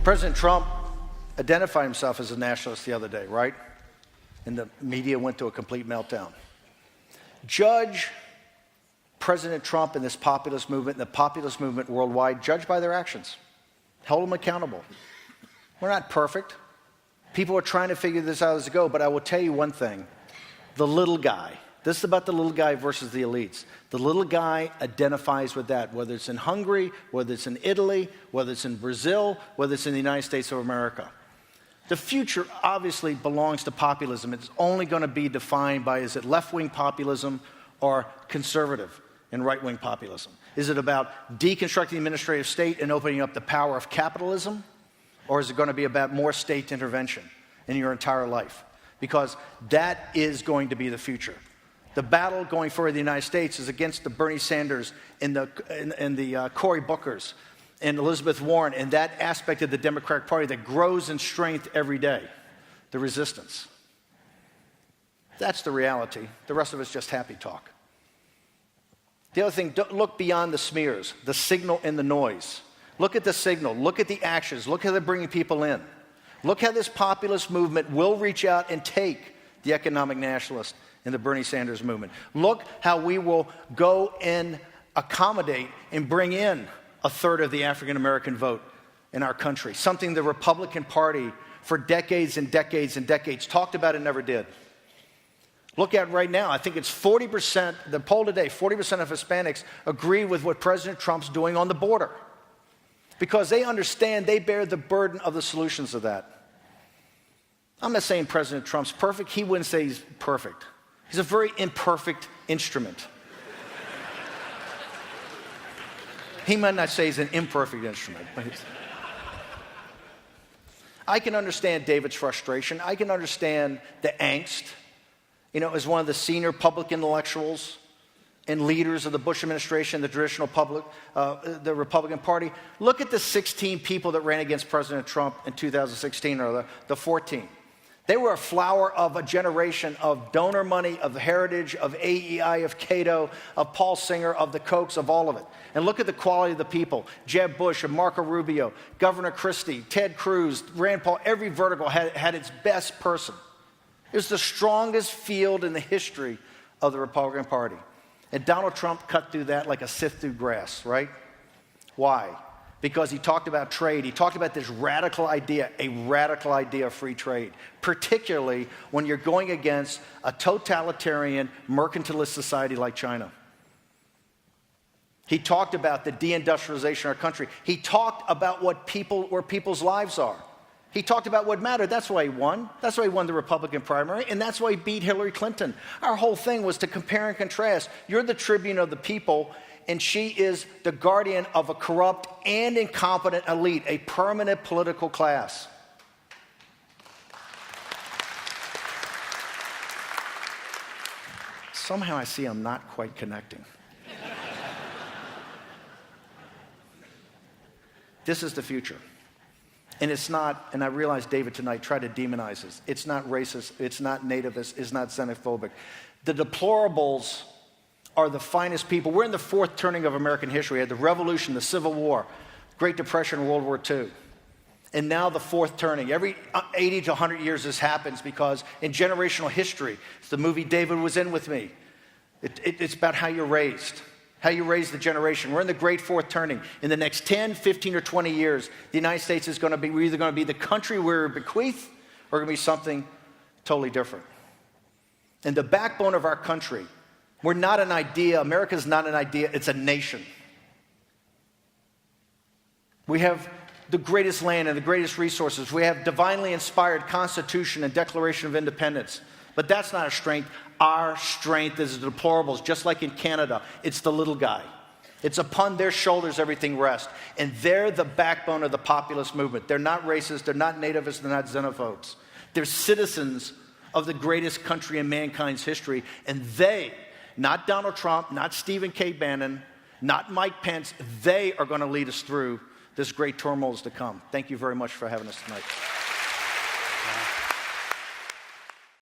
President Trump identified himself as a nationalist the other day, right? And the media went to a complete meltdown. Judge President Trump and this populist movement and the populist movement worldwide, judged by their actions. Hold them accountable. We're not perfect. People are trying to figure this out as they go, but I will tell you one thing. The little guy, this is about the little guy versus the elites. The little guy identifies with that, whether it's in Hungary, whether it's in Italy, whether it's in Brazil, whether it's in the United States of America. The future obviously belongs to populism. It's only going to be defined by, is it left-wing populism or conservative and right-wing populism? Is it about deconstructing the administrative state and opening up the power of capitalism? Or is it going to be about more state intervention in your entire life? Because that is going to be the future. The battle going forward in the United States is against the Bernie Sanders and the Cory Bookers and Elizabeth Warren and that aspect of the Democratic Party that grows in strength every day, the resistance. That's the reality. The rest of it's just happy talk. The other thing, don't look beyond the smears, the signal and the noise. Look at the signal. Look at the actions. Look how they're bringing people in. Look how this populist movement will reach out and take the economic nationalist and the Bernie Sanders movement. Look how we will go and accommodate and bring in a third of the African American vote in our country, something the Republican Party for decades and decades and decades talked about and never did. Look at right now, I think it's 40%, the poll today, 40% of Hispanics agree with what President Trump's doing on the border because they understand they bear the burden of the solutions of that. I'm not saying President Trump's perfect. He wouldn't say he's perfect. He's a very imperfect instrument. He might not say he's an imperfect instrument, but I can understand David's frustration. I can understand the angst. You know, as one of the senior public intellectuals and leaders of the Bush administration, the traditional the Republican Party, look at the 16 people that ran against President Trump in 2016, or the 14. They were a flower of a generation of donor money, of Heritage, of AEI, of Cato, of Paul Singer, of the Kochs, of all of it. And look at the quality of the people. Jeb Bush and Marco Rubio, Governor Christie, Ted Cruz, Rand Paul, every vertical had its best person. It was the strongest field in the history of the Republican Party. And Donald Trump cut through that like a sift through grass, right? Why? Because he talked about trade. He talked about this radical idea, a radical idea of free trade, particularly when you're going against a totalitarian, mercantilist society like China. He talked about the deindustrialization of our country. He talked about where people's lives are. He talked about what mattered. That's why he won. That's why he won the Republican primary, and that's why he beat Hillary Clinton. Our whole thing was to compare and contrast. You're the tribune of the people, and she is the guardian of a corrupt and incompetent elite, a permanent political class. Somehow I see I'm not quite connecting. This is the future. And it's not, and I realize David tonight tried to demonize us. It's not racist, it's not nativist, it's not xenophobic. The deplorables are the finest people. We're in the fourth turning of American history. We had the Revolution, the Civil War, Great Depression, World War II. And now the fourth turning. Every 80 to 100 years this happens because in generational history, it's the movie David was in with me. It's about how you're raised. How you raise the generation. We're in the great fourth turning. In the next 10, 15, or 20 years, the United States is going to be, we're either going to be the country we're bequeathed or going to be something totally different. And the backbone of our country, we're not an idea. America's not an idea. It's a nation. We have the greatest land and the greatest resources. We have divinely inspired Constitution and Declaration of Independence. But that's not our strength. Our strength is the deplorables, just like in Canada. It's the little guy. It's upon their shoulders everything rests. And they're the backbone of the populist movement. They're not racist. They're not nativists. They're not xenophobes. They're citizens of the greatest country in mankind's history. And they, not Donald Trump, not Stephen K. Bannon, not Mike Pence, they are going to lead us through this great turmoil to come. Thank you very much for having us tonight.